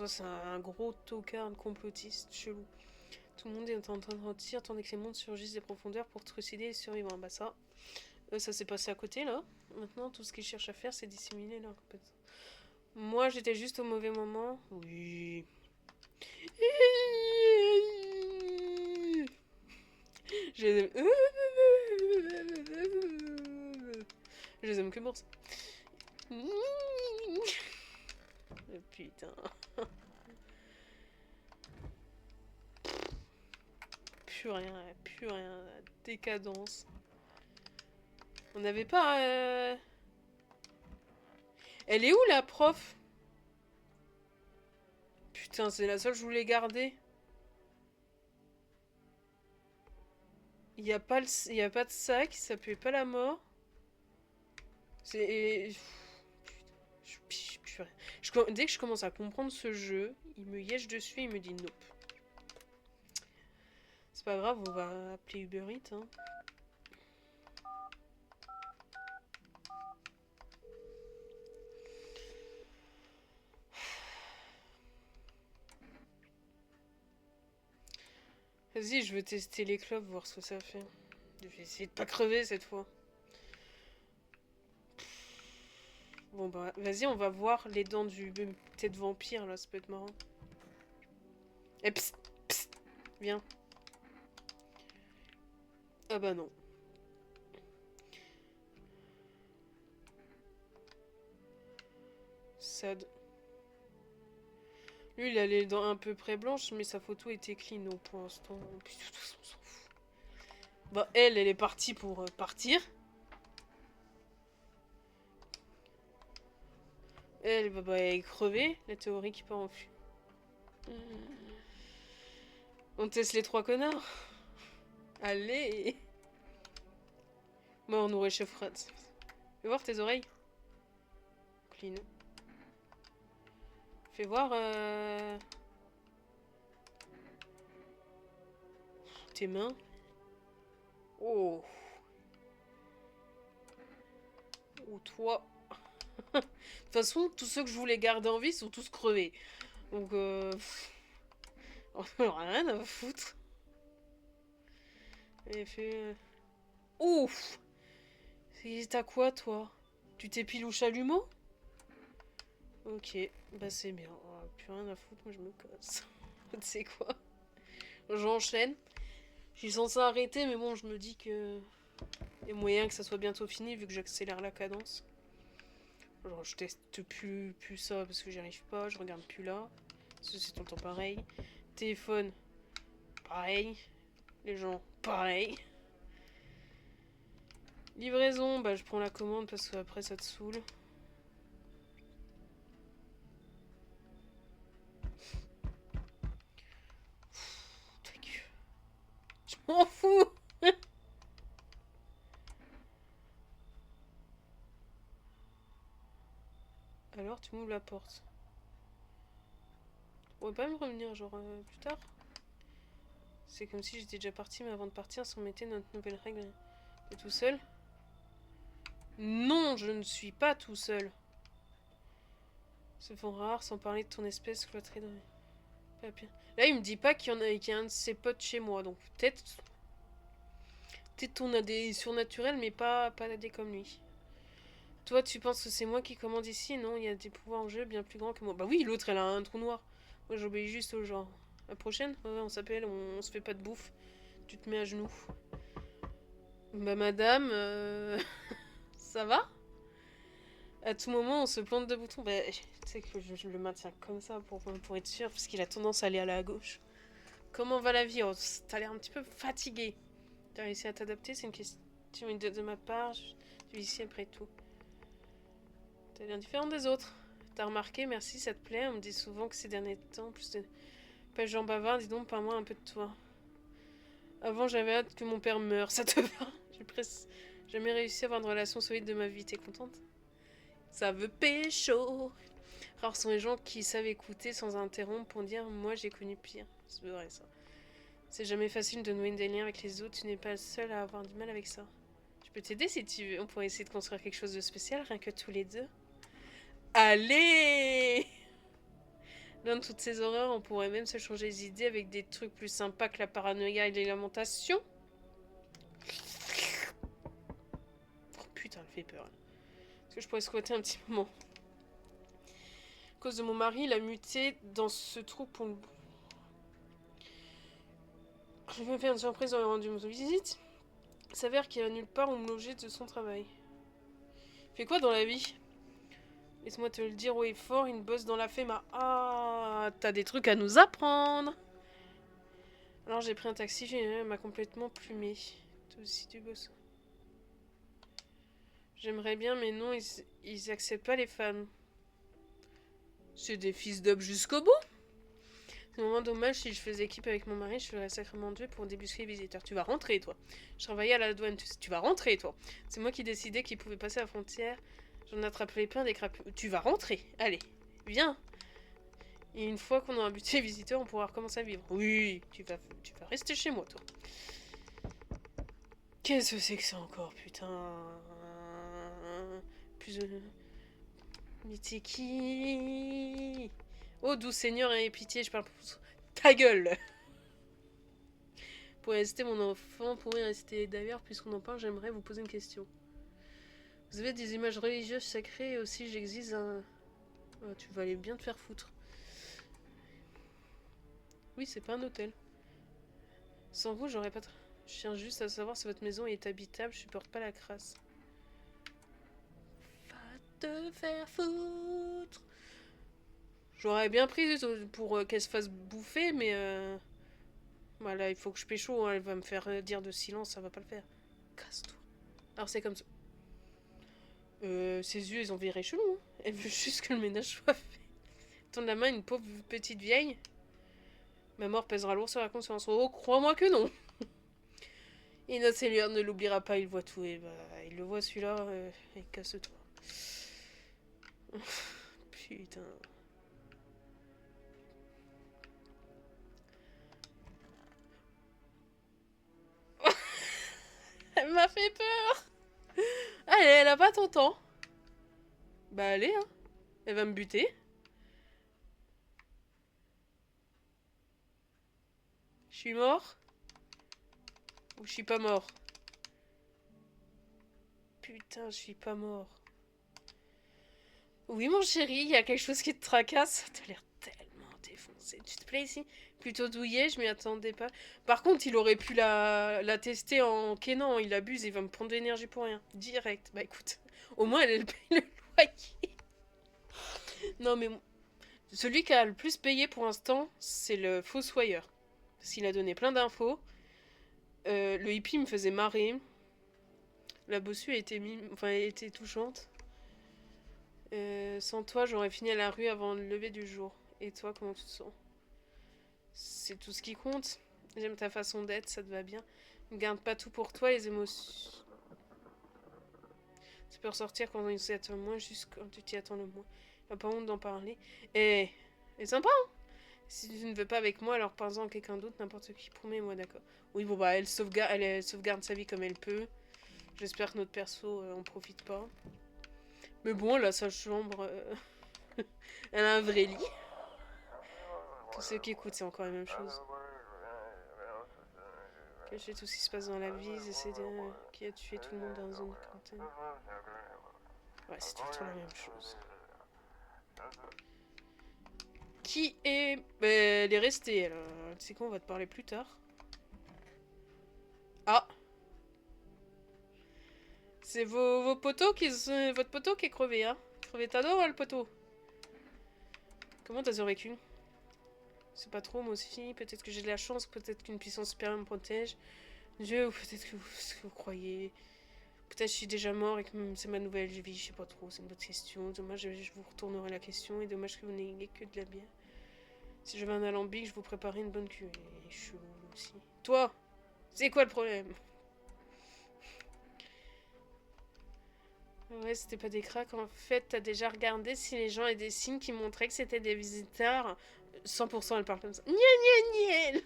toi, c'est un gros tocard, un complotiste chelou. Tout le monde est en train de mentir, tandis que les mondes surgissent des profondeurs pour trucider les survivants. Bah ça s'est passé à côté, là. Maintenant, tout ce qu'ils cherchent à faire, c'est dissimuler leur compétence. Moi, j'étais juste au mauvais moment. Oui. Je les aime. Je les aime que pour ça. Putain. Plus rien, plus rien. Décadence. On n'avait pas... Elle est où, la prof? Putain, c'est la seule que je voulais garder. Il n'y a, pas de sac, ça pue pas la mort. C'est... Dès que je commence à comprendre ce jeu, il me yèche dessus et il me dit nope. C'est pas grave, on va appeler Uber Eats. Hein. Vas-y, je veux tester les clopes, voir ce que ça fait. Je vais essayer de pas crever cette fois. Bon bah, vas-y, on va voir les dents du peut-être vampire là, ça peut être marrant. Eh psst, psst, viens. Ah bah non. Sad. Lui, il a les dents un peu près blanches, mais sa photo était clean donc pour l'instant. Puis de toute façon, on s'en fout. Bah, elle est partie pour partir. Elle, bah, elle est crevée. La théorie qui part en fût. On teste les 3 connards. Allez. Moi, on nous réchauffera. Fais voir tes oreilles. Clean. Fais voir tes mains. Oh. Ou toi. De toute façon, tous ceux que je voulais garder en vie sont tous crevés. Donc, on n'a rien à foutre. Et fait... Ouf. T'as quoi, toi? Tu t'épiles au chalumeau? Ok, bah c'est bien. Oh, plus rien à foutre, moi je me casse. Tu sais quoi? J'enchaîne. Je suis censée arrêter, mais bon, je me dis que... Il y a moyen que ça soit bientôt fini, vu que j'accélère la cadence. Genre, je teste plus ça, parce que j'y arrive pas. Je regarde plus là. Parce que c'est tout le temps pareil. Téléphone, pareil. Les gens, pareil. Livraison, bah je prends la commande, parce que après ça te saoule. Je m'en fous. Alors, tu m'ouvres la porte. On pourrait pas me revenir, genre, plus tard? C'est comme si j'étais déjà partie, mais avant de partir, on mettait notre nouvelle règle. T'es tout seul? Non, je ne suis pas tout seul. Se font rares sans parler de ton espèce cloîtrée dans les papiers. Là, il me dit pas qu'il y a un de ses potes chez moi, donc peut-être... Peut-être on a des surnaturels, mais pas des comme lui. Toi, tu penses que c'est moi qui commande ici? Non, il y a des pouvoirs en jeu bien plus grands que moi. Bah oui, l'autre, elle a un trou noir. Moi, j'obéis juste au genre. La prochaine? Ouais, on s'appelle, on se fait pas de bouffe. Tu te mets à genoux. Bah madame, ça va? À tout moment, on se plante de boutons. Bah, tu sais que je le maintiens comme ça pour être sûr, parce qu'il a tendance à aller à la gauche. Comment va la vie? Oh, t'as l'air un petit peu fatigué. T'as réussi à t'adapter? C'est une question de ma part. Je suis ici après tout. T'as l'air différent des autres. T'as remarqué? Merci, ça te plaît? On me dit souvent que ces derniers temps, plus de... Pas Jean Bavard, dis donc, parle-moi un peu de toi. Avant, j'avais hâte que mon père meure. Ça te va? J'ai presque jamais réussi à avoir une relation solide de ma vie. T'es contente? Ça veut pécho. Rares sont les gens qui savent écouter sans interrompre pour dire moi j'ai connu pire. C'est vrai ça. C'est jamais facile de nouer des liens avec les autres. Tu n'es pas le seul à avoir du mal avec ça. Je peux t'aider si tu veux. On pourrait essayer de construire quelque chose de spécial, rien que tous les deux. Allez! L'un de toutes ces horreurs, on pourrait même se changer les idées avec des trucs plus sympas que la paranoïa et les lamentations. Oh putain, elle fait peur. Est-ce que je pourrais squatter un petit moment? À cause de mon mari, il a muté dans ce trou pour le... Je vais faire une surprise dans le rendu de visite. Il s'avère qu'il a nulle part où me loger de son travail. Il fait quoi dans la vie? Laisse-moi te le dire haut et fort, il bosse dans la FEMA. Ah, t'as des trucs à nous apprendre. Alors j'ai pris un taxi, elle m'a complètement plumé. Toi aussi tu bosses. J'aimerais bien, mais non, ils acceptent pas les femmes. C'est des fils d'up jusqu'au bout. C'est vraiment dommage, si je faisais équipe avec mon mari, je ferais sacrément Dieu pour débusquer les visiteurs. Tu vas rentrer, toi. Je travaillais à la douane, tu vas rentrer, toi. C'est moi qui décidais qu'ils pouvaient passer la frontière. J'en attrapais plein des crapauds. Tu vas rentrer, allez, viens. Et une fois qu'on aura buté les visiteurs, on pourra recommencer à vivre. Oui, tu vas rester chez moi, toi. Qu'est-ce que c'est que ça encore, putain? Plus de... Mais t'es qui? Oh, doux Seigneur, aie pitié, je parle pour... Ta gueule! Pour rester mon enfant, pourrait rester. D'ailleurs, puisqu'on en parle, j'aimerais vous poser une question. Vous avez des images religieuses sacrées et aussi j'existe un... Oh, tu vas aller bien te faire foutre. Oui, c'est pas un hôtel. Sans vous, j'aurais pas... Je tiens juste à savoir si votre maison est habitable, je supporte pas la crasse. Va te faire foutre! J'aurais bien pris pour qu'elle se fasse bouffer, mais... Voilà, il faut que je pécho, hein, elle va me faire dire de silence, ça va pas le faire. Casse-toi. Alors c'est comme ça. Ses yeux, ils ont viré chelou. Hein. Elle veut juste que le ménage soit fait. Tendre la main à une pauvre petite vieille. Ma mort pèsera lourd sur la conscience. Oh, crois-moi que non. Et notre Seigneur ne l'oubliera pas, il voit tout. Et bah, il le voit celui-là, et casse-toi. Putain. Elle m'a fait peur. Allez, elle a pas ton temps. Bah allez, hein. Elle va me buter. Je suis mort? Ou je suis pas mort? Putain, je suis pas mort. Oui, mon chéri, il y a quelque chose qui te tracasse. T'as l'air tellement défoncé. Tu te plais ici? Plutôt douillet, je m'y attendais pas. Par contre, il aurait pu la tester en kénan. Il abuse, il va me prendre de l'énergie pour rien. Direct. Bah écoute, au moins elle paye le loyer. Non, mais celui qui a le plus payé pour l'instant, c'est le fossoyeur. Parce qu'il a donné plein d'infos. Le hippie me faisait marrer. La bossue a été, a été touchante. Sans toi, j'aurais fini à la rue avant le lever du jour. Et toi, comment tu te sens? C'est tout ce qui compte. J'aime ta façon d'être, ça te va bien. Ne garde pas tout pour toi, les émotions. Tu peux ressortir quand on s'y attend le moins, juste quand tu t'y attends le moins. T'as pas honte d'en parler. Et c'est sympa, hein? Si tu ne veux pas avec moi, alors parle-en à quelqu'un d'autre, n'importe qui. Promets-moi, d'accord. Oui, bon, bah, elle sauvegarde sa vie comme elle peut. J'espère que notre perso en profite pas. Mais bon, là, sa chambre, elle a un vrai lit. Tous ceux qui écoutent, c'est encore la même chose. Cacher tout ce qui se passe dans la vie, c'est qui a tué tout le monde dans une zone de quarantaine. Ouais, c'est tout le temps la même chose. Qui est... elle est restée, alors. Tu sais quoi, on va te parler plus tard. Ah! C'est vos poteaux qui... Votre poteau qui est crevé, hein? Crevé ta dos, le poteau. Comment t'as survécu? C'est pas trop, moi aussi. Peut-être que j'ai de la chance, peut-être qu'une puissance supérieure me protège. Dieu, ou peut-être que vous croyez. Peut-être que je suis déjà mort et que c'est ma nouvelle vie, je sais pas trop, c'est une bonne question. Dommage, je vous retournerai la question et dommage que vous n'ayez que de la bière. Si j'avais un alambic, je vous préparais une bonne cuvée. Je suis aussi. Toi, c'est quoi le problème? Ouais, c'était pas des cracks. En fait, t'as déjà regardé si les gens avaient des signes qui montraient que c'était des visiteurs. 100% elle parle comme ça. Nia nia nia.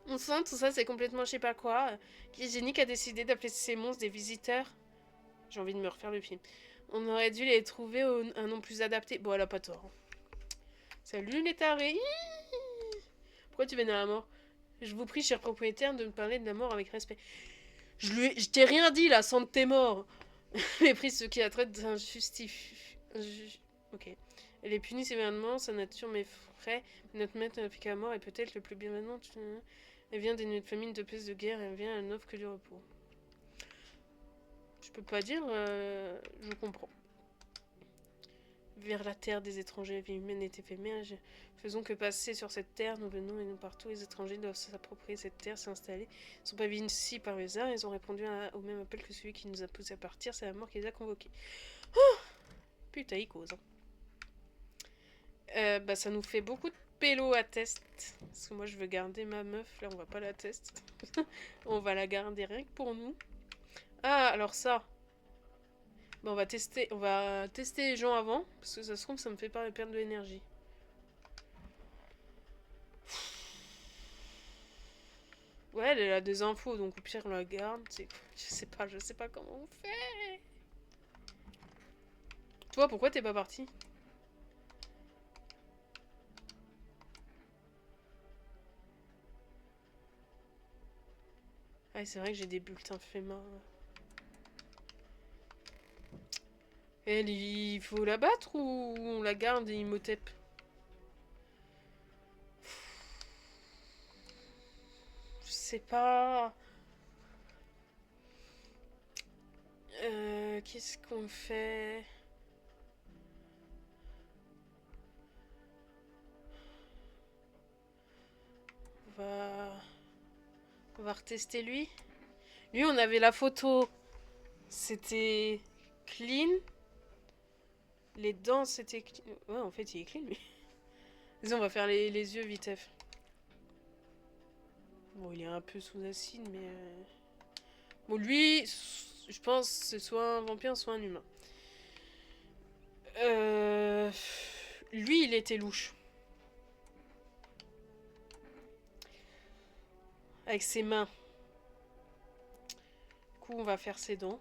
On sent tout ça, c'est complètement je sais pas quoi. Hygiénique a décidé d'appeler ces monstres des visiteurs. J'ai envie de me refaire le film. On aurait dû les trouver un nom plus adapté. Bon, elle a pas tort. Salut les tarés. Hihi. Pourquoi tu vénères la mort? Je vous prie, cher propriétaire, de me parler de la mort avec respect. Je t'ai rien dit là, sans tes morts. Méprise ce qui la traite d'injustif. Ok. Elle est punie sévèrement, sa nature m'effraie. Notre maître n'a fait qu'à mort et peut-être le plus bienveillant. Elle vient d'une famine de peste de guerre et elle vient, elle n'offre que du repos. Je peux pas dire, je comprends. Vers la terre des étrangers, la vie humaine est éphémère. Faisons que passer sur cette terre, nous venons et nous partons. Les étrangers doivent s'approprier cette terre, s'installer. Ils ne sont pas venus ici par hasard, ils ont répondu au même appel que celui qui nous a poussé à partir, c'est la mort qui les a convoqués. Oh putain, il cause. Bah ça nous fait beaucoup de pélo à test. Parce que moi je veux garder ma meuf, là on va pas la test. On va la garder rien que pour nous. Ah, alors ça. Bah, on va tester les gens avant, parce que ça se trouve ça me fait pas perdre de l'énergie. Ouais, elle a des infos, donc au pire on la garde. Je sais pas comment on fait. Toi, pourquoi t'es pas parti? Ah, c'est vrai que j'ai des bulletins FEMA. Elle, il faut la battre ou on la garde et Imhotep? Je sais pas. Qu'est-ce qu'on fait? On va... On va retester lui. Lui, on avait la photo. C'était clean. Les dents, c'était clean. Ouais, en fait, il est clean, lui. Vas-y, on va faire les yeux vite F. Bon, il est un peu sous acide, mais... Bon, lui, je pense c'est soit un vampire, soit un humain. Lui, il était louche. Avec ses mains. Du coup, on va faire ses dents.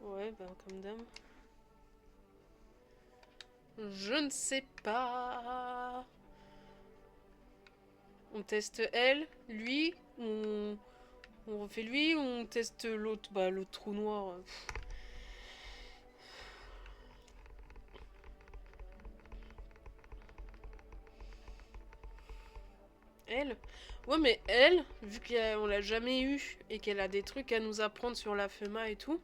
Ouais, bah, comme dame. Je ne sais pas. On teste elle, lui, on refait lui, ou on teste l'autre, bah l'autre trou noir. Elle. Ouais, mais elle, vu qu'on l'a jamais eu et qu'elle a des trucs à nous apprendre sur la FEMA et tout,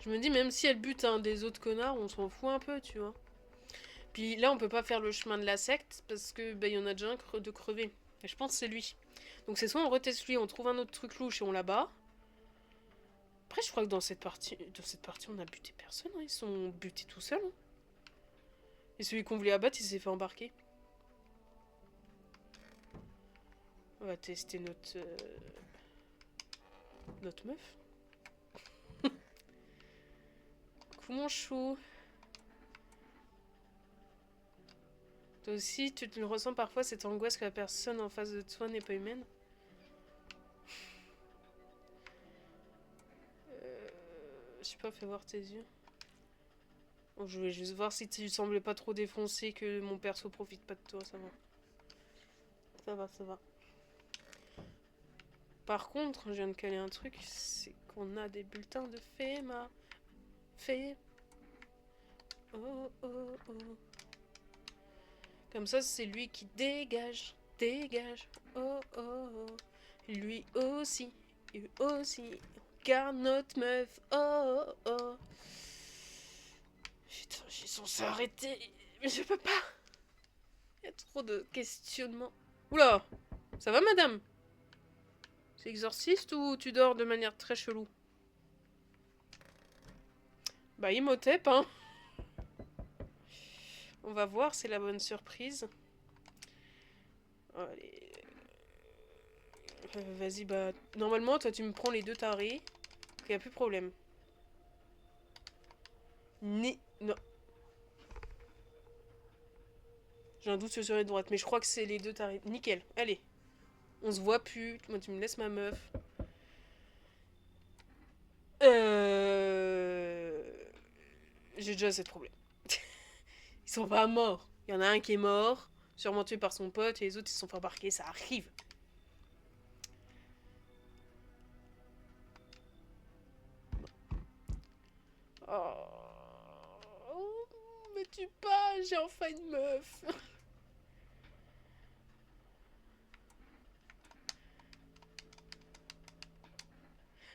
je me dis, même si elle bute un des autres connards, on s'en fout un peu, tu vois. Puis là, on peut pas faire le chemin de la secte parce que bah, y en a déjà un de crevé. Et je pense que c'est lui. Donc c'est soit on reteste lui, on trouve un autre truc louche et on l'abat. Après, je crois que dans cette partie, on a buté personne. Hein. Ils sont butés tout seuls. Hein. Et celui qu'on voulait abattre, il s'est fait embarquer. On va tester notre meuf. Coucou mon chou. Toi aussi, tu le ressens parfois, cette angoisse que la personne en face de toi n'est pas humaine. Je sais pas, fais voir tes yeux. Bon, je vais juste voir si tu semblais pas trop défoncé, que mon perso profite pas de toi, ça va. Ça va, ça va. Par contre, je viens de caler un truc, c'est qu'on a des bulletins de FEMA. Oh, oh, oh. Comme ça, c'est lui qui dégage. Dégage. Oh, oh, oh. Lui aussi. Lui aussi. Regarde notre meuf. Oh, oh, oh. Putain, j'ai censé arrêter. Mais je peux pas. Il y a trop de questionnements. Oula. Ça va, madame? C'est exorciste ou tu dors de manière très chelou? Bah, Imhotep, hein. On va voir, c'est la bonne surprise. Allez. Vas-y, bah... Normalement, toi, tu me prends les deux tarés. Il n'y a plus de problème. Non. J'ai un doute sur les droites, mais je crois que c'est les deux tarés. Nickel. Allez. On se voit plus. Moi, tu me laisses ma meuf. J'ai déjà assez de problèmes. Ils sont pas morts. Il y en a un qui est mort, sûrement tué par son pote, et les autres ils se sont fait embarquer, ça arrive. Oh, me tue pas, j'ai enfin une meuf.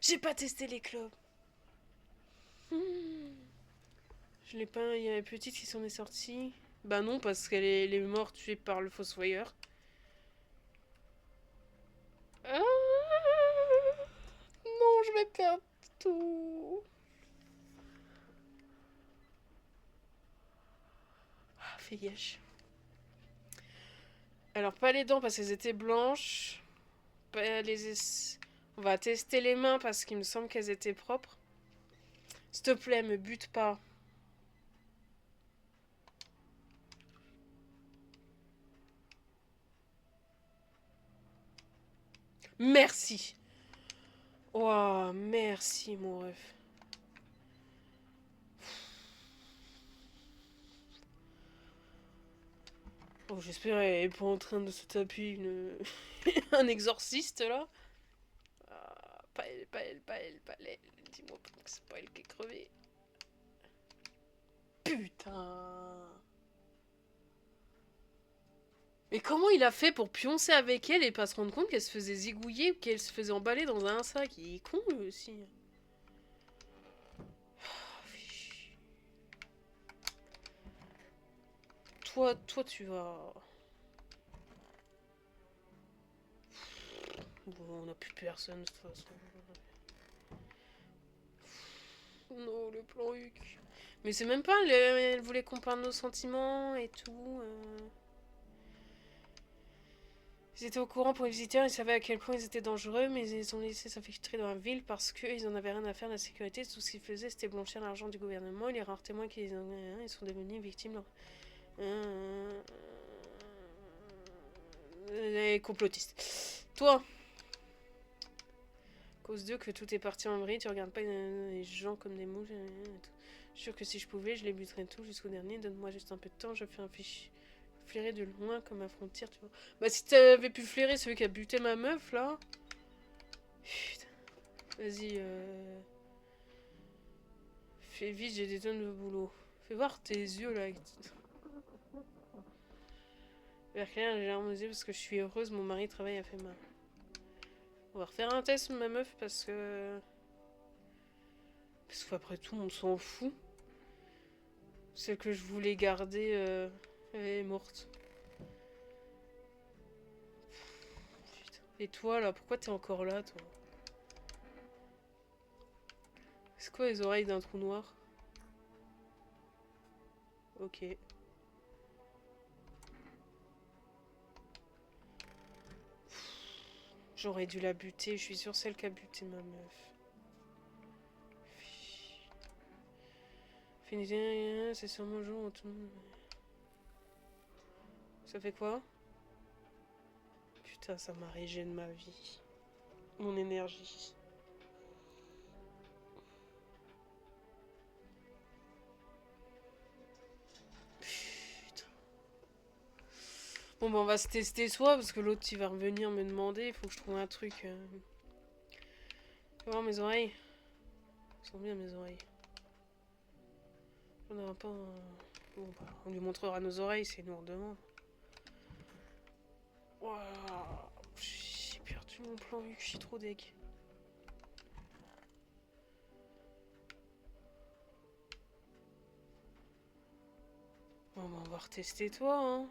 J'ai pas testé les clopes. Je l'ai pas. Il y a une petite qui s'en est sortie. Bah non, parce qu'elle est morte tuée par le fossoyeur. Ah non, je vais perdre tout. Ah, fais gâche. Alors, pas les dents parce qu'elles étaient blanches. Pas les... On va tester les mains parce qu'il me semble qu'elles étaient propres. S'il te plaît, me bute pas. Merci. Oh, merci, mon ref. Oh, j'espère qu'elle est pas en train de se taper un exorciste, là. Ah, pas elle, pas elle, pas elle, pas elle. Dis-moi que c'est pas elle qui est crevée. Putain. Mais comment il a fait pour pioncer avec elle et pas se rendre compte qu'elle se faisait zigouiller ou qu'elle se faisait emballer dans un sac? Il est con, lui aussi. Toi, tu vas... Bon, on n'a plus personne, de toute façon. Non, le plan Huc. Mais c'est même pas... Elle voulait qu'on parle de nos sentiments et tout. Ils étaient au courant pour les visiteurs, ils savaient à quel point ils étaient dangereux, mais ils ont laissé s'infiltrer dans la ville parce qu'ils en avaient rien à faire de la sécurité. Tout ce qu'ils faisaient, c'était blanchir l'argent du gouvernement. Et les rares témoins qu'ils en ils sont devenus victimes. Les complotistes. Toi, cause d'eux que tout est parti en vrille, tu regardes pas les gens comme des mouches. Je suis sûr que si je pouvais, je les buterais tout jusqu'au dernier. Donne-moi juste un peu de temps, je fais un fichier. Flairer de loin comme un frontière, tu vois. Bah, si t'avais pu flairer celui qui a buté ma meuf, là. Putain. Vas-y, fais vite, j'ai des tonnes de boulot. Fais voir tes yeux, là. Vers clair, j'ai l'air aux yeux parce que je suis heureuse, mon mari travaille à fait mal. On va refaire un test, ma meuf, parce que... Parce qu'après tout, on s'en fout. Celle que je voulais garder, elle est morte. Putain. Et toi, là, pourquoi t'es encore là, toi? C'est quoi les oreilles d'un trou noir? Ok. J'aurais dû la buter, je suis sûre celle qui a buté ma meuf. Finissez, c'est sur mon jour. Ça fait quoi? Putain, ça m'a régéné ma vie. Mon énergie. Putain. Bon, bah, on va se tester soi, parce que l'autre, il va revenir me demander. Il faut que je trouve un truc. Fais voir mes oreilles. Elles sont bien, mes oreilles. On n'aura pas Bon, bah, on lui montrera nos oreilles, c'est nous demande. Waouh. J'ai perdu mon plan vu que je suis trop deg. Bon, bah, on va retester toi, hein.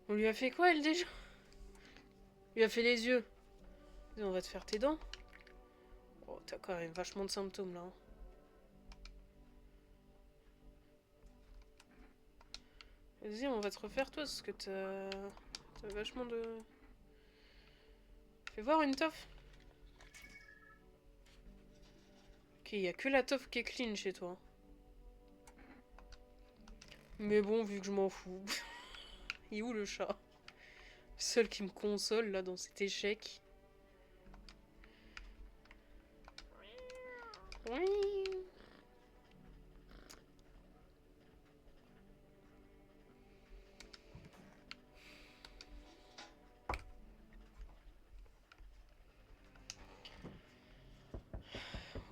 On lui a fait quoi, elle, déjà? On lui a fait les yeux. On va te faire tes dents. Oh, t'as quand même vachement de symptômes, là. Hein. Vas-y, on va te refaire, toi, parce que t'as vachement de... Fais voir une toffe. Ok, y a que la toffe qui est clean chez toi. Mais bon, vu que je m'en fous. Il est où le chat? Seul qui me console, là, dans cet échec. Oui.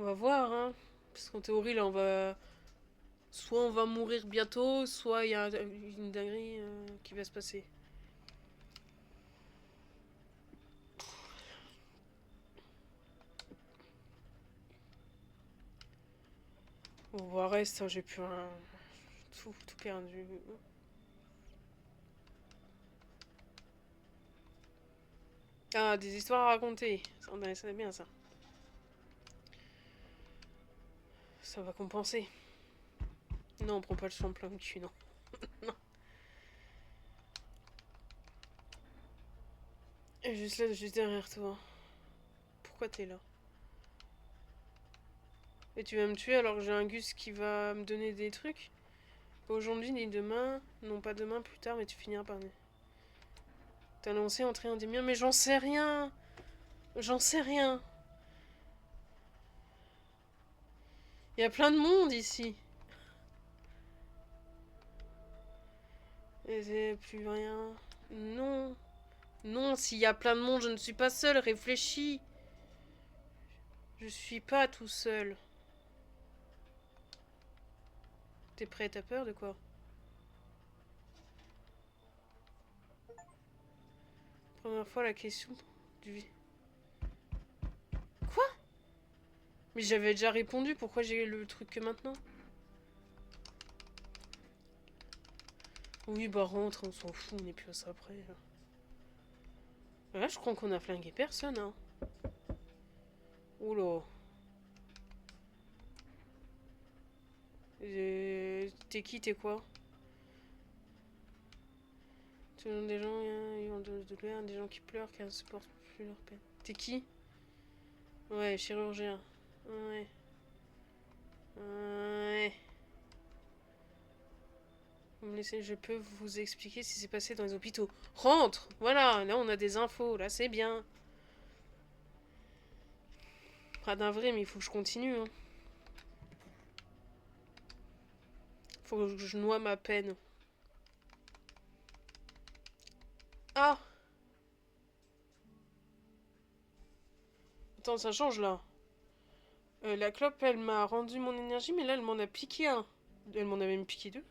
On va voir, hein. Parce qu'en théorie, là, on va... Soit on va mourir bientôt, soit il y a une dinguerie qui va se passer. On va rester, j'ai plus un... Tout perdu. Ah, des histoires à raconter. Ça va bien, ça. Ça va compenser. Non, on prend pas le champ plein de cul, non. Non. Et juste là, juste derrière toi. Pourquoi t'es là? Et tu vas me tuer alors que j'ai un Gus qui va me donner des trucs? Pas aujourd'hui ni demain. Non, pas demain, plus tard, mais tu finiras par... T'as annoncé entrer un des miens, mais j'en sais rien! J'en sais rien! Il y a plein de monde ici! Et c'est plus rien. Non! Non, s'il y a plein de monde, je ne suis pas seule, réfléchis! Je suis pas tout seul. T'es prêt? T'as peur de quoi? Première fois la question du... Quoi? Mais j'avais déjà répondu, pourquoi j'ai le truc que maintenant? Oui, bah rentre, on s'en fout, on est plus à ça après. Là, je crois qu'on a flingué personne, hein. Oula. T'es qui, t'es quoi? Tout le monde des gens, ils ont de douleur, des gens qui pleurent, qui ne supportent plus leur peine. T'es qui? Ouais, chirurgien. Ouais. Ouais. Vous me laissez, je peux vous expliquer ce qui s'est passé dans les hôpitaux. Rentre! Voilà, là on a des infos, là c'est bien. Pas d'un vrai, mais il faut que je continue. Hein. Faut que je noie ma peine. Ah! Attends, ça change là. La clope, elle m'a rendu mon énergie, mais là elle m'en a piqué un. Elle m'en a même piqué deux.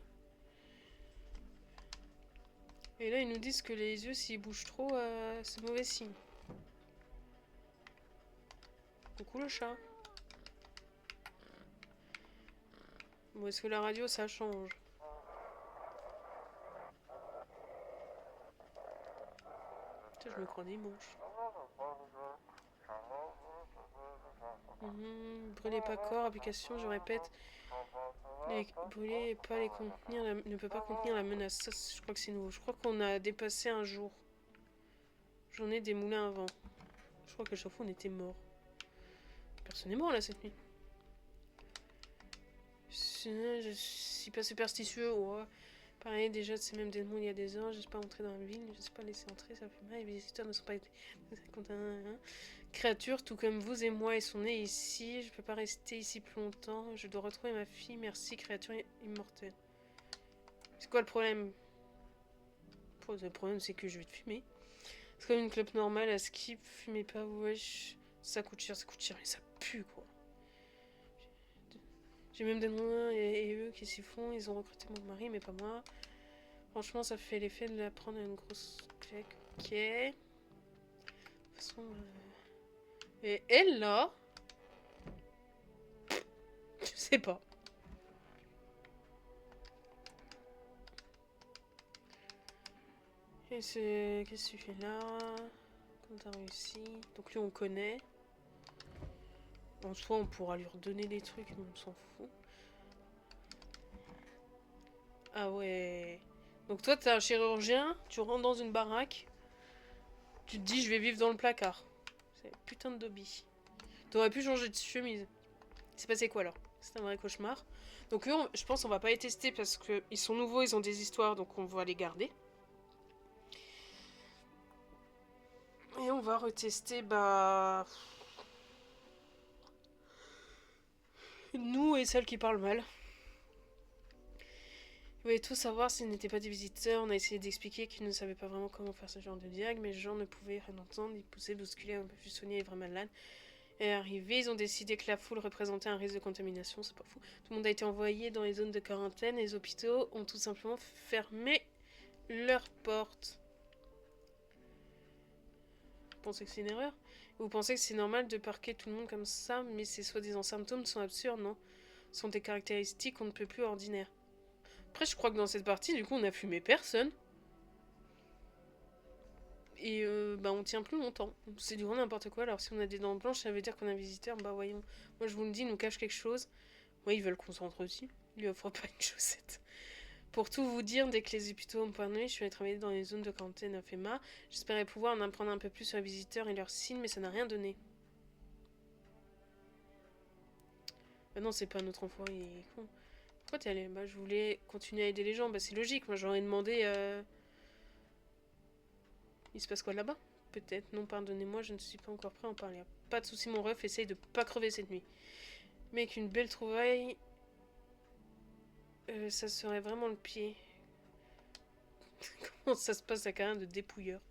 Et là ils nous disent que les yeux, s'ils bougent trop, c'est mauvais signe. Coucou le chat. Bon, est-ce que la radio ça change? Putain, je me crois dimanche. Brûlez pas corps, application, je répète. Brûler pas les contenir, ne peut pas contenir la menace. Ça, je crois que c'est nouveau. Je crois qu'on a dépassé un jour. J'en ai des moulins avant. Je crois que chaque fois on était mort. Personne n'est mort là cette nuit. Je suis pas superstitieux. Ouais. Pareil, déjà, c'est même des démons il y a des heures. Je sais pas entrer dans la ville. Je sais pas laisser entrer, ça fait mal. Les visiteurs ne sont pas... Créature, tout comme vous et moi, ils sont nés ici. Je peux pas rester ici plus longtemps. Je dois retrouver ma fille. Merci, créature immortelle. C'est quoi le problème? Le problème, c'est que je vais te fumer. C'est comme une clope normale à skip. Fumez pas, wesh. Ça coûte cher, et ça pue, quoi. J'ai même des noms et eux qui s'y font. Ils ont recruté mon mari, mais pas moi. Franchement, ça fait l'effet de la prendre une grosse claque. Ok. De toute façon... Et elle, là... Je sais pas. Et c'est... Qu'est-ce que tu fais là? Comment t'as réussi? Donc lui, on connaît. En soi, on pourra lui redonner des trucs, mais on s'en fout. Ah ouais. Donc toi, t'es un chirurgien, tu rentres dans une baraque, tu te dis, je vais vivre dans le placard. C'est putain de Dobby. T'aurais pu changer de chemise. C'est passé quoi alors? C'est un vrai cauchemar. Donc eux, je pense qu'on va pas les tester parce qu'ils sont nouveaux, ils ont des histoires, donc on va les garder. Et on va retester, bah... nous et celles qui parlent mal. Ils voulaient tous savoir s'ils n'étaient pas des visiteurs. On a essayé d'expliquer qu'ils ne savaient pas vraiment comment faire ce genre de diag, mais les gens ne pouvaient rien entendre. Ils poussaient, bousculaient, un peu plus soigner les vrais malades. est arrivé. Ils ont décidé que la foule représentait un risque de contamination, c'est pas fou. Tout le monde a été envoyé dans les zones de quarantaine et les hôpitaux ont tout simplement fermé leurs portes. Vous pensez que c'est une erreur? Vous pensez que c'est normal de parquer tout le monde comme ça, mais ces soi-disant symptômes sont absurdes, non? Ce sont des caractéristiques qu'on ne peut plus ordinaires. Après, je crois que dans cette partie, du coup, on a fumé personne. Et on tient plus longtemps. C'est du grand n'importe quoi. Alors si on a des dents blanches, ça veut dire qu'on a un visiteur. Bah voyons. Moi je vous le dis, ils nous cachent quelque chose. Moi ils veulent qu'on s'entre aussi. Il lui offre pas une chaussette. Pour tout vous dire, dès que les hôpitaux ont parlé, je suis allée travailler dans les zones de quarantaine à FEMA. J'espérais pouvoir en apprendre un peu plus sur les visiteurs et leurs signes, mais ça n'a rien donné. Bah non, c'est pas notre enfant, il est con. Pourquoi t'es allé? Bah je voulais continuer à aider les gens. Bah c'est logique, moi j'aurais demandé... Il se passe quoi là-bas? Peut-être, non, pardonnez-moi, je ne suis pas encore prêt à en parler. Pas de soucis, mon ref, essaye de pas crever cette nuit. Mais qu'une belle trouvaille, ça serait vraiment le pied. Comment ça se passe la carrière de dépouilleur?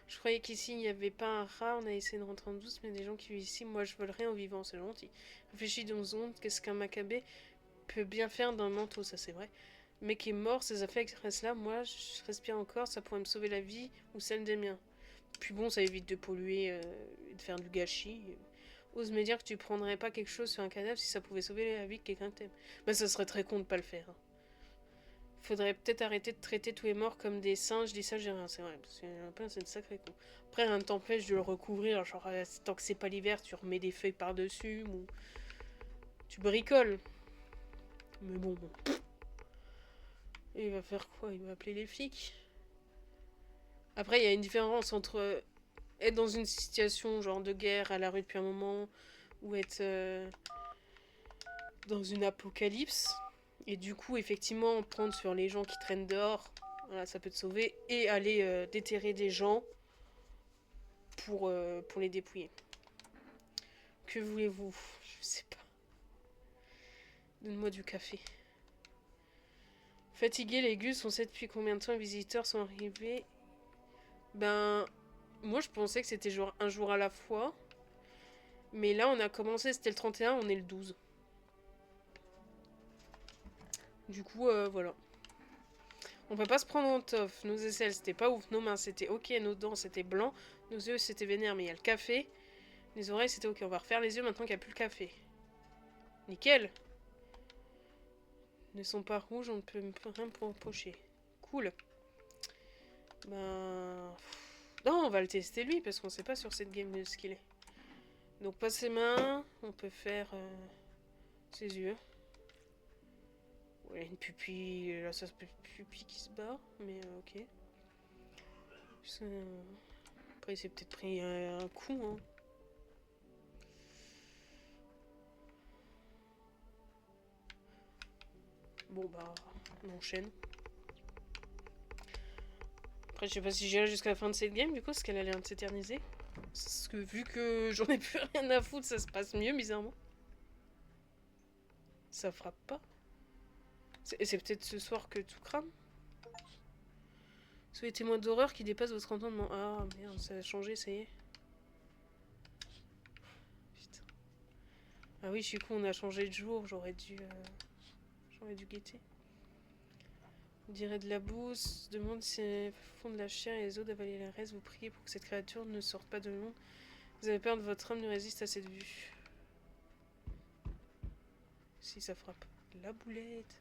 Je croyais qu'ici il n'y avait pas un rat, on a essayé de rentrer en douce, mais des gens qui vivent ici, moi je vole rien en vivant, c'est gentil. Réfléchis 2 secondes, qu'est-ce qu'un macabé peut bien faire d'un manteau, ça c'est vrai. Le mec est mort, ses affaires restent là, moi je respire encore, ça pourrait me sauver la vie ou celle des miens. Puis bon, ça évite de polluer et de faire du gâchis. Ose me dire que tu prendrais pas quelque chose sur un cadavre si ça pouvait sauver la vie de quelqu'un que t'aimes. Mais ça serait très con de pas le faire. Faudrait peut-être arrêter de traiter tous les morts comme des singes. Je dis ça, j'ai rien, c'est vrai. Parce que c'est une sacrée con. Après, rien ne t'empêche de le recouvrir. Genre, tant que c'est pas l'hiver, tu remets des feuilles par-dessus ou tu bricoles. Mais bon. Et il va faire quoi? Il va appeler les flics. Après, il y a une différence entre être dans une situation genre de guerre à la rue depuis un moment ou être dans une apocalypse et du coup effectivement prendre sur les gens qui traînent dehors, voilà, ça peut te sauver, et aller déterrer des gens pour les dépouiller. Que voulez-vous? Je sais pas. Donne-moi du café. Fatigué, les gus, on sait depuis combien de temps les visiteurs sont arrivés? Ben, moi je pensais que c'était genre un jour à la fois. Mais là on a commencé, c'était le 31, on est le 12. Du coup, voilà. On peut pas se prendre en toffe. Nos aisselles, c'était pas ouf. Nos mains, c'était ok. Nos dents, c'était blanc. Nos yeux, c'était vénère, mais il y a le café. Les oreilles, c'était ok. On va refaire les yeux maintenant qu'il n'y a plus le café. Nickel. Ils ne sont pas rouges, on ne peut rien pour empocher. Cool. Ben... Non, on va le tester lui, parce qu'on sait pas sur cette game ce qu'il est. Donc pas ses mains. On peut faire ses yeux. Ouais, une pupille. Là, ça se peut pupille qui se barre. Mais ok. Après, il s'est peut-être pris un coup, hein. Bon, bah, on enchaîne. Après, je sais pas si j'irai jusqu'à la fin de cette game, du coup, parce qu'elle a l'air de s'éterniser. Parce que vu que j'en ai plus rien à foutre, ça se passe mieux, bizarrement. Ça frappe pas. C'est peut-être ce soir que tout crame. Soyez témoin d'horreur qui dépasse votre entendement. Ah merde, ça a changé, ça y est. Putain. Ah oui, je suis con, on a changé de jour, j'aurais dû guetter. On dirait de la boue, se demande si elles font de la chair et les os d'avaler la reste. Vous priez pour que cette créature ne sorte pas de l'ombre. Vous avez peur que votre âme ne résiste à cette vue. Si ça frappe. La boulette.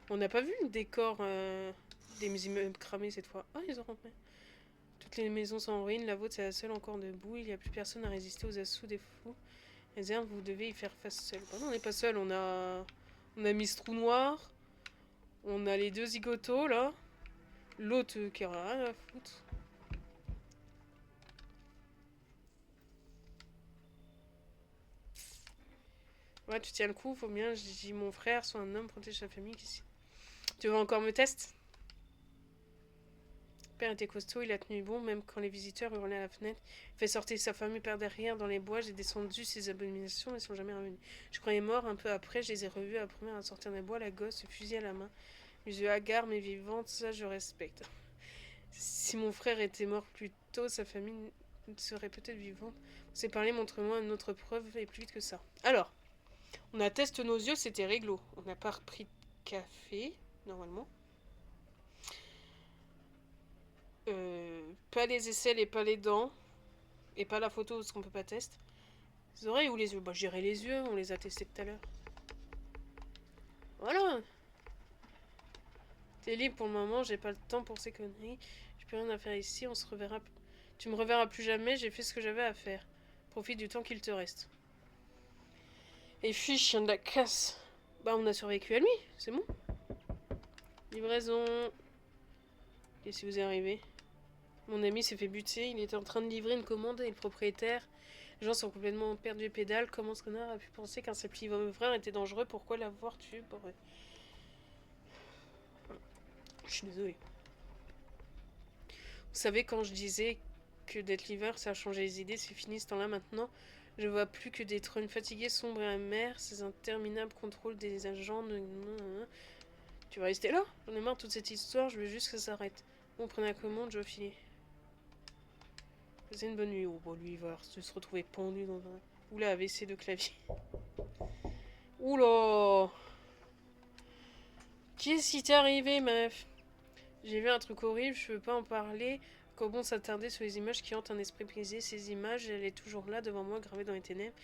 On n'a pas vu le décor des immeubles cramés cette fois. Ah, ils ont rentré. Toutes les maisons sont en ruine, la vôtre c'est la seule encore debout. Il n'y a plus personne à résister aux assauts des fous. Les herbes, vous devez y faire face seul. Bah non, on n'est pas seul, on a mis ce trou noir. On a les 2 zigotos là. L'autre qui a rien à foutre. Ouais, tu tiens le coup, faut bien. J'ai dit mon frère, soit un homme, protège sa famille. Tu veux encore me tester? Le père était costaud, il a tenu bon, même quand les visiteurs hurlaient à la fenêtre. Il fait sortir sa famille par derrière dans les bois. J'ai descendu ses abominations, mais ils sont jamais revenus. Je croyais mort, un peu après, je les ai revus à la première à sortir des bois, la gosse, le fusil à la main. Les yeux hagards mais vivantes, ça je respecte. Si mon frère était mort plus tôt, sa famille serait peut-être vivante. On s'est parlé, montre-moi une autre preuve et plus vite que ça. Alors, on atteste nos yeux, c'était réglo. On n'a pas repris de café, normalement. Pas les aisselles et pas les dents. Et pas la photo parce qu'on peut pas tester. Les oreilles ou les yeux? Bah, j'irai les yeux, on les a testés tout à l'heure. Voilà. T'es libre pour le moment, j'ai pas le temps pour ces conneries. J'ai plus rien à faire ici, on se reverra. Tu me reverras plus jamais, j'ai fait ce que j'avais à faire. Profite du temps qu'il te reste. Et puis, chien de la casse. Bah, on a survécu à lui, c'est bon. Livraison. Qu'est-ce qui vous est arrivé? Mon ami s'est fait buter, il était en train de livrer une commande et le propriétaire. Les gens sont complètement perdus et pédales. Comment ce connard a pu penser qu'un simple livreur était dangereux? Pourquoi l'avoir tué? Je suis désolée. Vous savez, quand je disais que d'être livreur, ça a changé les idées, c'est fini ce temps-là maintenant. Je vois plus que des trônes fatigués, sombres et amers, ces interminables contrôles des agents. Tu vas rester là? J'en ai marre de toute cette histoire, je veux juste que ça s'arrête. Bon, prenez la commande, je vais filer. Passez une bonne nuit. Oh, bon, lui, il va se retrouver pendu dans un. Oula, AVC de clavier. Oula! Qu'est-ce qui t'est arrivé, meuf? J'ai vu un truc horrible, je veux pas en parler. Quand bon s'attarder sur les images qui hantent un esprit brisé, ces images, elle est toujours là devant moi, gravée dans les ténèbres.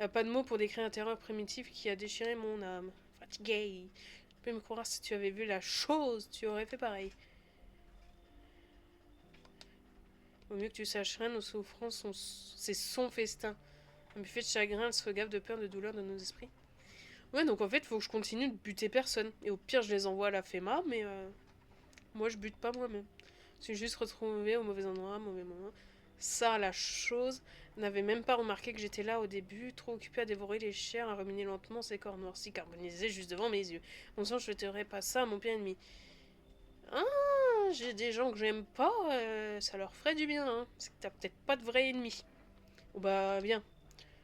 Y a pas de mots pour décrire un terreur primitif qui a déchiré mon âme. Fatigué. Tu peux me croire, si tu avais vu la chose, tu aurais fait pareil. Au mieux que tu saches rien, nos souffrances, c'est son festin. Un buffet de chagrin, elle se gave de peur, de douleur de nos esprits. Ouais, donc en fait, faut que je continue de buter personne. Et au pire, je les envoie à la FEMA, mais moi, je bute pas moi-même. Je suis juste retrouvée au mauvais endroit, au mauvais moment. Ça, la chose, n'avait même pas remarqué que j'étais là au début, trop occupée à dévorer les chairs, à ruminer lentement ces corps noircis carbonisés juste devant mes yeux. Bon sang, je ne souhaiterais pas ça à mon pire ennemi. Ah, j'ai des gens que j'aime pas, ça leur ferait du bien, hein. C'est que t'as peut-être pas de vrai ennemi. Oh bah, bien.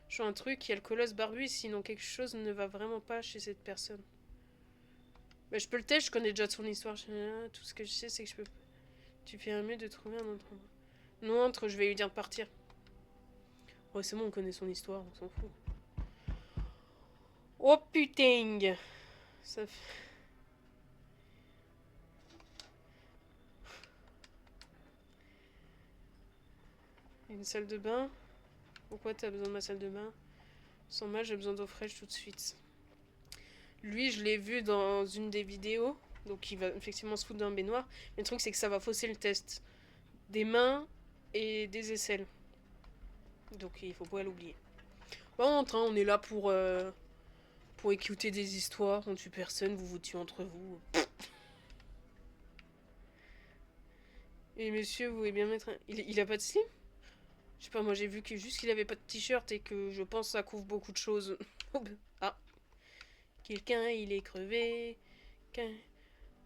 Je suis un truc, il y a le colosse barbu, sinon quelque chose ne va vraiment pas chez cette personne. Mais je peux le tester, je connais déjà son histoire. Tout ce que je sais, c'est que je peux. Tu fais un mieux de trouver un autre endroit. Non, entre, je vais lui dire de partir. Ouais, c'est bon, on connaît son histoire, on s'en fout. Oh putain! Ça fait. Une salle de bain? Pourquoi t'as besoin de ma salle de bain? Sans mal, j'ai besoin d'eau fraîche tout de suite. Lui, je l'ai vu dans une des vidéos. Donc il va effectivement se foutre d'un baignoire. Mais le truc, c'est que ça va fausser le test. Des mains et des aisselles. Donc il faut pas l'oublier. Bon, on est là pour écouter des histoires. On tue personne, vous vous tuez entre vous. Et monsieur, vous voulez bien mettre un. Il a pas de slip? Je sais pas, moi j'ai vu que juste qu'il avait pas de t-shirt et que je pense que ça couvre beaucoup de choses. Ah. Quelqu'un, il est crevé.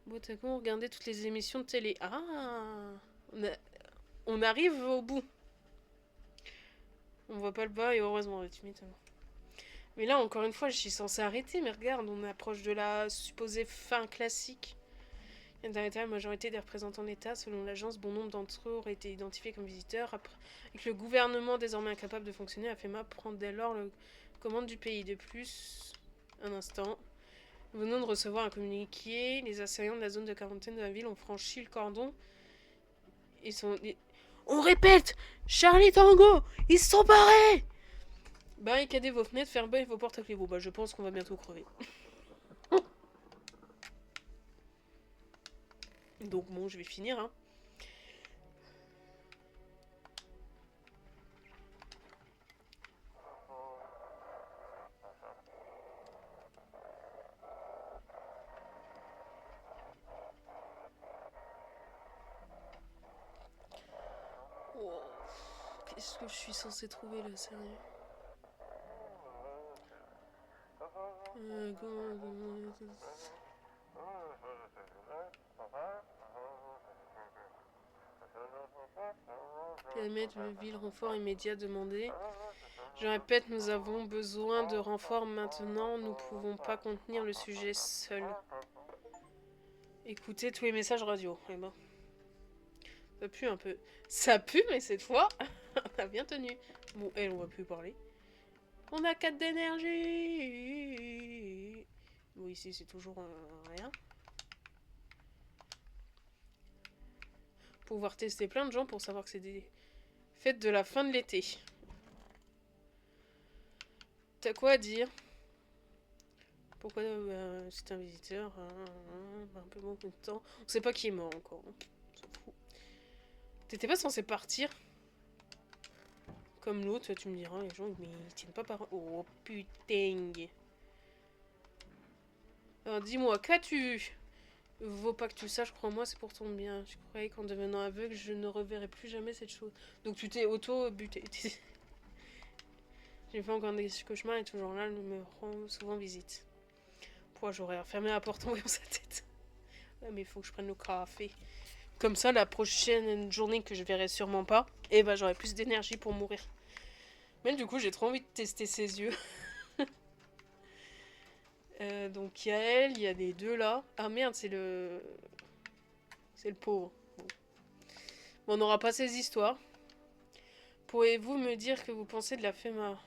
Botagon, regardez toutes les émissions de télé. Ah, on arrive au bout. On voit pas le bas et heureusement, tu m'étonnes. Mais là, encore une fois, je suis censée arrêter. Mais regarde, on approche de la supposée fin classique. Il y a la majorité des représentants d'État. Selon l'agence, bon nombre d'entre eux auraient été identifiés comme visiteurs. Avec le gouvernement désormais incapable de fonctionner, la FEMA prend dès lors le commande du pays. De plus, un instant. Nous venons de recevoir un communiqué. Les assaillants de la zone de quarantaine de la ville ont franchi le cordon. On répète! Charlie Tango! Ils se sont barrés! Barricadez vos fenêtres, fermez vos portes à clé. Bon, bah, je pense qu'on va bientôt crever. Donc, bon, je vais finir, hein. Oh, qu'est-ce que je suis censée trouver là, sérieux? Périmètre de ville, renfort immédiat demandé. Je répète, nous avons besoin de renfort maintenant. Nous ne pouvons pas contenir le sujet seul. Écoutez tous les messages radio. Eh ben. Ça pue un peu. Ça pue, mais cette fois. On a bien tenu. Bon, elle, on va plus parler. On a 4 d'énergie. Bon, ici, c'est toujours rien. Pouvoir tester plein de gens pour savoir que c'est des fêtes de la fin de l'été. T'as quoi à dire? Pourquoi c'est un visiteur? Un peu beaucoup de temps. On sait pas qui est mort encore. On s'en fout. T'étais pas censé partir? Comme l'autre, tu me diras, les gens, mais ils tiennent pas par... Oh putain. Alors dis-moi, qu'as-tu? Vaut pas que tu le saches, crois-moi, c'est pour ton bien. Je croyais qu'en devenant aveugle, je ne reverrai plus jamais cette chose. Donc tu t'es auto-buté. J'ai fait encore des cauchemars et toujours là, elle me rend souvent visite. Pourquoi j'aurais fermé la porte en voyant sa tête? Ouais, mais il faut que je prenne le café. Comme ça, la prochaine journée que je verrai sûrement pas, et ben j'aurai plus d'énergie pour mourir. Mais du coup, j'ai trop envie de tester ses yeux. Donc il y a elle, il y a les deux là. Ah merde, c'est le... C'est le pauvre. Bon, on n'aura pas ces histoires. Pourriez-vous me dire que vous pensez de la FEMA?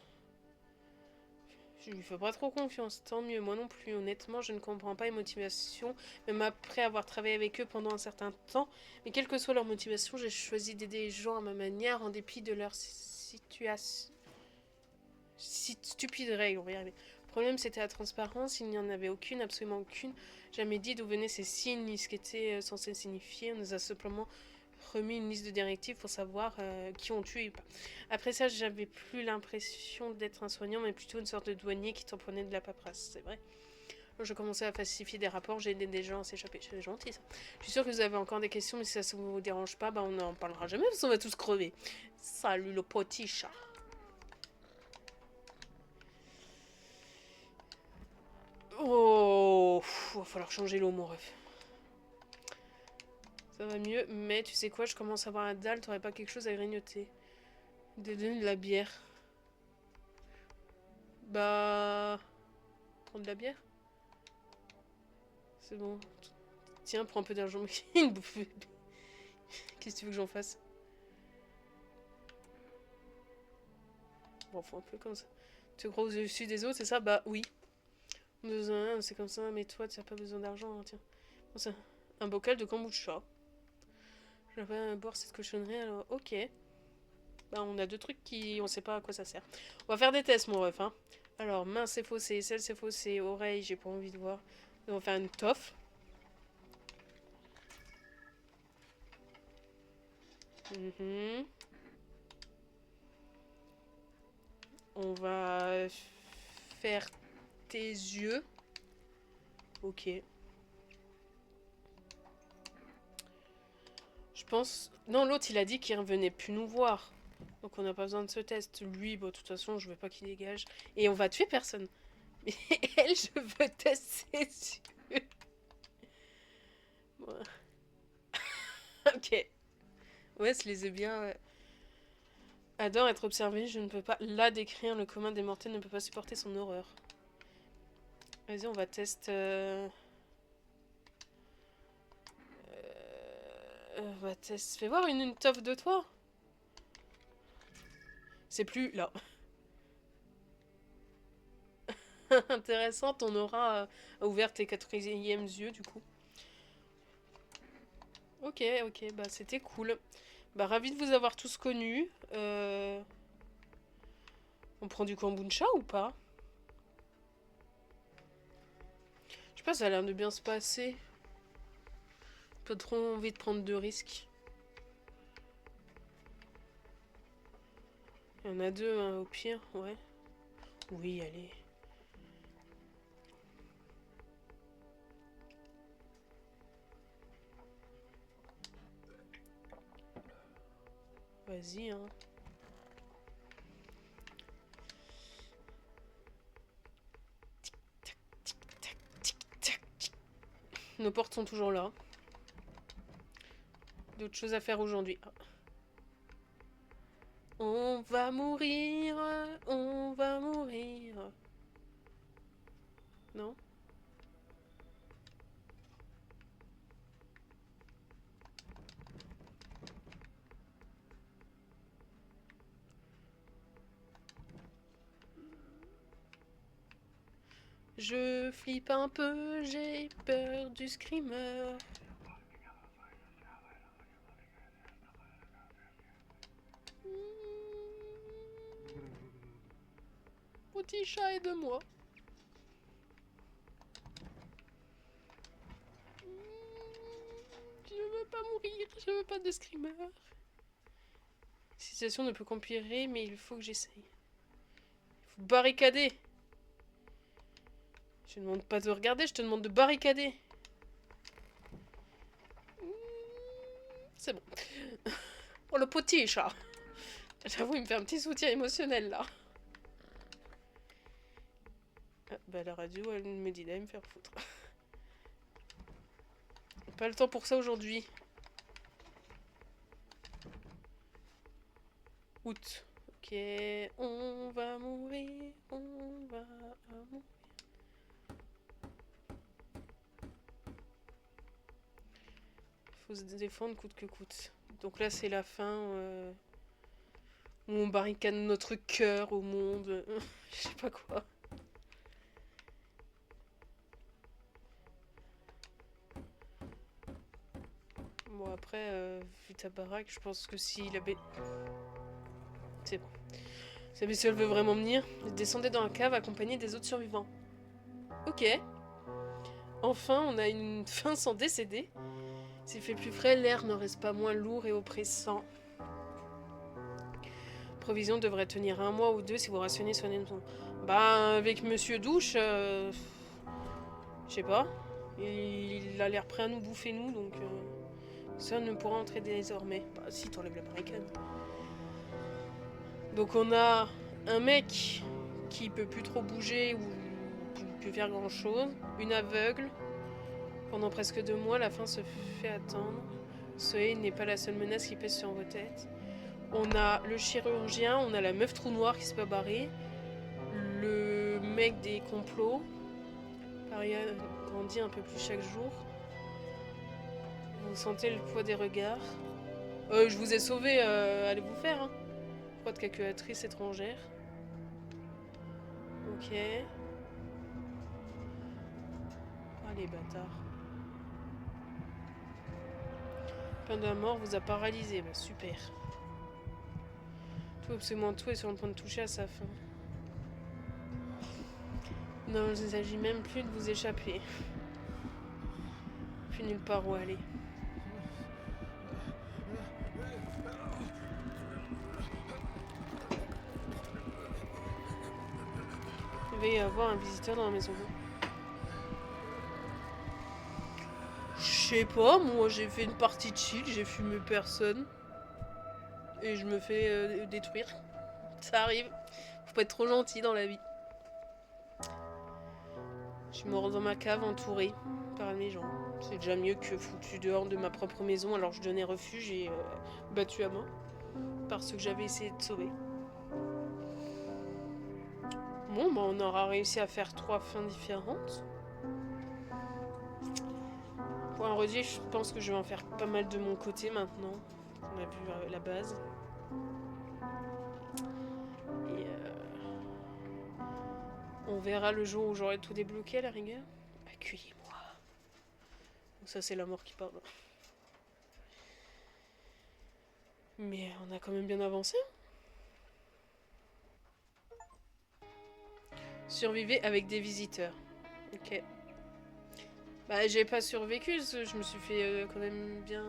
Je lui fais pas trop confiance, tant mieux, moi non plus. Honnêtement, je ne comprends pas les motivations, même après avoir travaillé avec eux pendant un certain temps. Mais quelle que soit leur motivation, j'ai choisi d'aider les gens à ma manière, en dépit de leur situation. Stupide règle, on va y arriver. Le problème, c'était la transparence, il n'y en avait aucune, absolument aucune. Jamais dit d'où venaient ces signes, ni ce qu'étaient censés signifier. On nous a simplement remis une liste de directives pour savoir qui ont tué et pas. Après ça, j'avais plus l'impression d'être un soignant, mais plutôt une sorte de douanier qui tamponnait de la paperasse, c'est vrai. Je commençais à falsifier des rapports, j'ai aidé des gens à s'échapper. C'est gentil ça. Je suis sûre que vous avez encore des questions, mais si ça ne vous dérange pas, bah on n'en parlera jamais parce qu'on va tous crever. Salut le petit chat. Oh, va falloir changer l'eau, mon ref. Ça va mieux, mais tu sais quoi, je commence à avoir la dalle, t'aurais pas quelque chose à grignoter? De la bière. Bah... Prendre de la bière? C'est bon. Tiens, prends un peu d'argent. Une bouffe. Qu'est-ce que tu veux que j'en fasse? Bon, faut un peu comme ça. Tu crois au-dessus des autres, c'est ça? Bah oui. C'est comme ça, mais toi, tu n'as pas besoin d'argent, hein, tiens. Bon, ça. Un bocal de kombucha. Je vais pas boire cette cochonnerie, alors ok. Bah, on a deux trucs qui... On sait pas à quoi ça sert. On va faire des tests, mon ref, hein. Alors, main c'est faussé, celle c'est faussé, oreille, j'ai pas envie de voir. On va faire une toffe. On va faire tes yeux. Ok. Je pense... Non, l'autre, il a dit qu'il revenait plus nous voir. Donc on n'a pas besoin de ce test. Lui, bon, de toute façon, je veux pas qu'il dégage. Et on va tuer personne. Mais elle, je veux tester ses yeux. Ouais. Ok. Ouais, je les ai bien... Ouais. Adore être observé, je ne peux pas la décrire. Le commun des mortels ne peut pas supporter son horreur. Vas-y, on va tester... on va tester... Fais voir une toffe de toi. C'est plus là. Intéressant, ton aura a ouvert tes quatrièmes yeux du coup. Ok, ok, bah c'était cool. Bah ravi de vous avoir tous connus. On prend du kombucha ou pas? Je sais pas, ça a l'air de bien se passer. Pas trop envie de prendre de risques. Il y en a deux, hein, au pire, ouais. Oui, allez. Vas-y, hein. Nos portes sont toujours là. D'autres choses à faire aujourd'hui. Ah. On va mourir, on va mourir. Non? Je flippe un peu, j'ai peur du screamer. Petit chat, aide-moi. Je veux pas mourir, je veux pas de screamer. La situation ne peut qu'empirer, mais il faut que j'essaye. Il faut barricader. Je te demande pas de regarder, je te demande de barricader. C'est bon. Oh, le petit chat. J'avoue, il me fait un petit soutien émotionnel, là. Ah, bah la radio, elle me dit d'aller me faire foutre. Pas le temps pour ça aujourd'hui. Août. Ok, on va mourir, on va mourir. Faut se défendre coûte que coûte. Donc là, c'est la fin où on barricade notre cœur au monde. Je sais pas quoi. Bon, après, vu ta baraque, je pense que si la bête... C'est bon. Si la bestiole veut vraiment venir, descendez dans la cave accompagné des autres survivants. Ok. Enfin, on a une fin sans décéder. S'il fait plus frais, l'air ne reste pas moins lourd et oppressant. Provision devrait tenir 1 mois ou 2 si vous rationnez soigneusement. Bah, avec Monsieur Douche, je sais pas. Il a l'air prêt à nous bouffer, nous, donc ça ne pourra entrer désormais. Bah, si, t'enlèves la barricade. Donc, on a un mec qui peut plus trop bouger ou qui peut faire grand chose. Une aveugle. Pendant presque 2 mois, la fin se fait attendre. Soleil n'est pas la seule menace qui pèse sur vos têtes. On a le chirurgien, on a la meuf trou noir qui se peut barrer, le mec des complots. Paris grandit un peu plus chaque jour. Vous sentez le poids des regards. Je vous ai sauvé, allez vous faire. Hein. Pas de calculatrice étrangère. Ok. Ah les bâtards. Peine de la mort vous a paralysé, bah super. Tout, absolument tout est sur le point de toucher à sa fin. Non, il ne s'agit même plus de vous échapper. Plus nulle part où aller. Il va y avoir un visiteur dans la maison. Je sais pas, moi j'ai fait une partie de chill, j'ai fumé personne. Et je me fais détruire. Ça arrive. Faut pas être trop gentil dans la vie. Je suis mort dans ma cave entourée par mes gens. C'est déjà mieux que foutu dehors de ma propre maison alors je donnais refuge et battu à mort par ceux que j'avais essayé de sauver. Bon, bah on aura réussi à faire 3 fins différentes. Pour un redit, je pense que je vais en faire pas mal de mon côté maintenant. On a vu la base. Et on verra le jour où j'aurai tout débloqué à la rigueur. Accueillez-moi. Ça c'est la mort qui parle. Mais on a quand même bien avancé. Survivez avec des visiteurs. Ok. Bah j'ai pas survécu, je me suis fait quand même bien...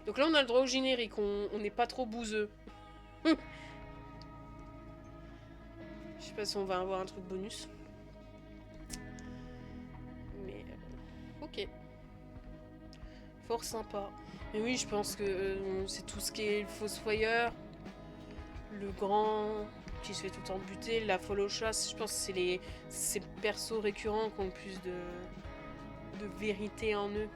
Donc là on a le droit au générique, on n'est pas trop bouseux. Je sais pas si on va avoir un truc bonus. Mais ok. Fort sympa. Mais oui, je pense que c'est tout ce qui est le fossoyeur, le grand qui se fait tout le temps buter, la folle aux chasses. Je pense que c'est ces persos récurrents qui ont le plus de vérité en eux.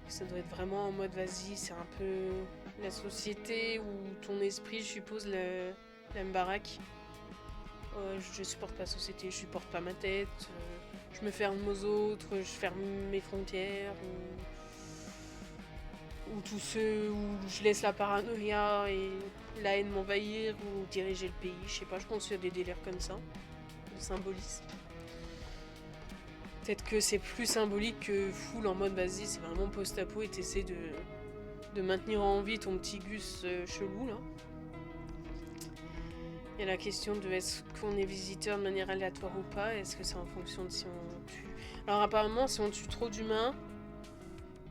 Ça doit être vraiment en mode vas-y, c'est un peu la société ou ton esprit, je suppose, la même baraque. Je supporte pas la société, je supporte pas ma tête, je me ferme aux autres, je ferme mes frontières, ou Ou tous ceux où je laisse la paranoïa et la haine m'envahir ou diriger le pays. Je sais pas, je pense qu'il y a des délires comme ça. De symbolisme. Peut-être que c'est plus symbolique que full en mode vas-y, c'est vraiment post-apo et t'essaies de maintenir en vie ton petit Gus chelou là. Il y a la question de est-ce qu'on est visiteur de manière aléatoire ou pas. Est-ce que c'est en fonction de si on tue. Alors apparemment, si on tue trop d'humains,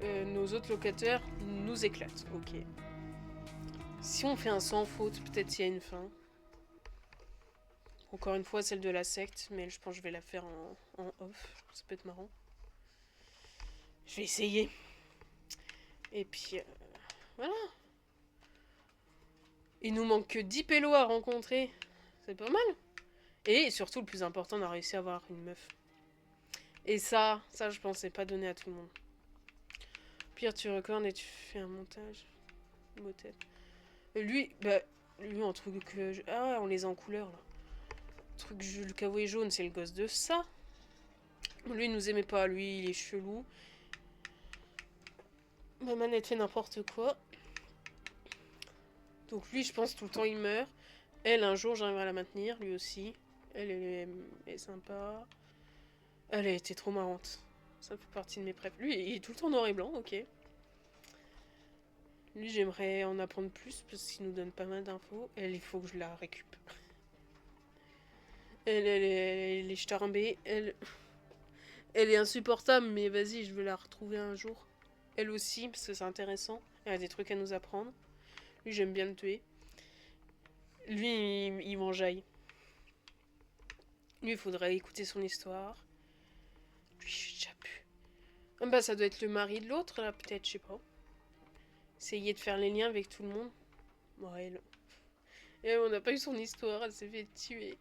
nos autres locataires nous éclatent. Ok. Si on fait un sans faute, peut-être il y a une fin. Encore une fois, celle de la secte, mais je pense que je vais la faire en off. Ça peut être marrant. Je vais essayer. Et puis, voilà. Il nous manque que 10 pélos à rencontrer. C'est pas mal. Et surtout, le plus important, on a réussi à avoir une meuf. Et ça, je pensais pas donner à tout le monde. Pire, tu recordes et tu fais un montage. Motel. Lui, en truc que... Ah, on les a en couleur, là. Truc, le kawaii jaune, c'est le gosse de ça. Lui, il nous aimait pas. Lui, il est chelou. Ma manette fait n'importe quoi. Donc lui, je pense, tout le temps, il meurt. Elle, un jour, j'arriverai à la maintenir. Lui aussi. Elle est sympa. Elle a été trop marrante. Ça fait partie de mes préf. Lui, il est tout le temps noir et blanc, ok. Lui, j'aimerais en apprendre plus parce qu'il nous donne pas mal d'infos. Elle, il faut que je la récup. Elle est starbée. Elle est insupportable, mais vas-y, je veux la retrouver un jour. Elle aussi, parce que c'est intéressant. Elle a des trucs à nous apprendre. Lui, j'aime bien le tuer. Lui, il m'enjaille. Lui, il faudrait écouter son histoire. Lui, je suis déjà pu. Ah bah, ça doit être le mari de l'autre, là, peut-être, je sais pas. Essayer de faire les liens avec tout le monde. Ouais, non. Et on n'a pas eu son histoire, elle s'est fait tuer.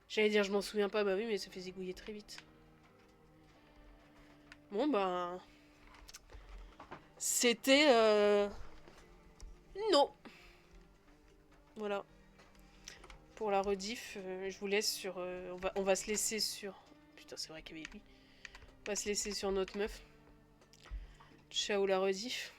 J'allais dire, je m'en souviens pas, bah oui, mais elle se fait zigouiller très vite. Bon, bah. C'était. Non. Voilà. Pour la rediff, je vous laisse sur. On va se laisser sur. Putain, c'est vrai qu'il y avait lui. On va se laisser sur notre meuf. Ciao la rediff.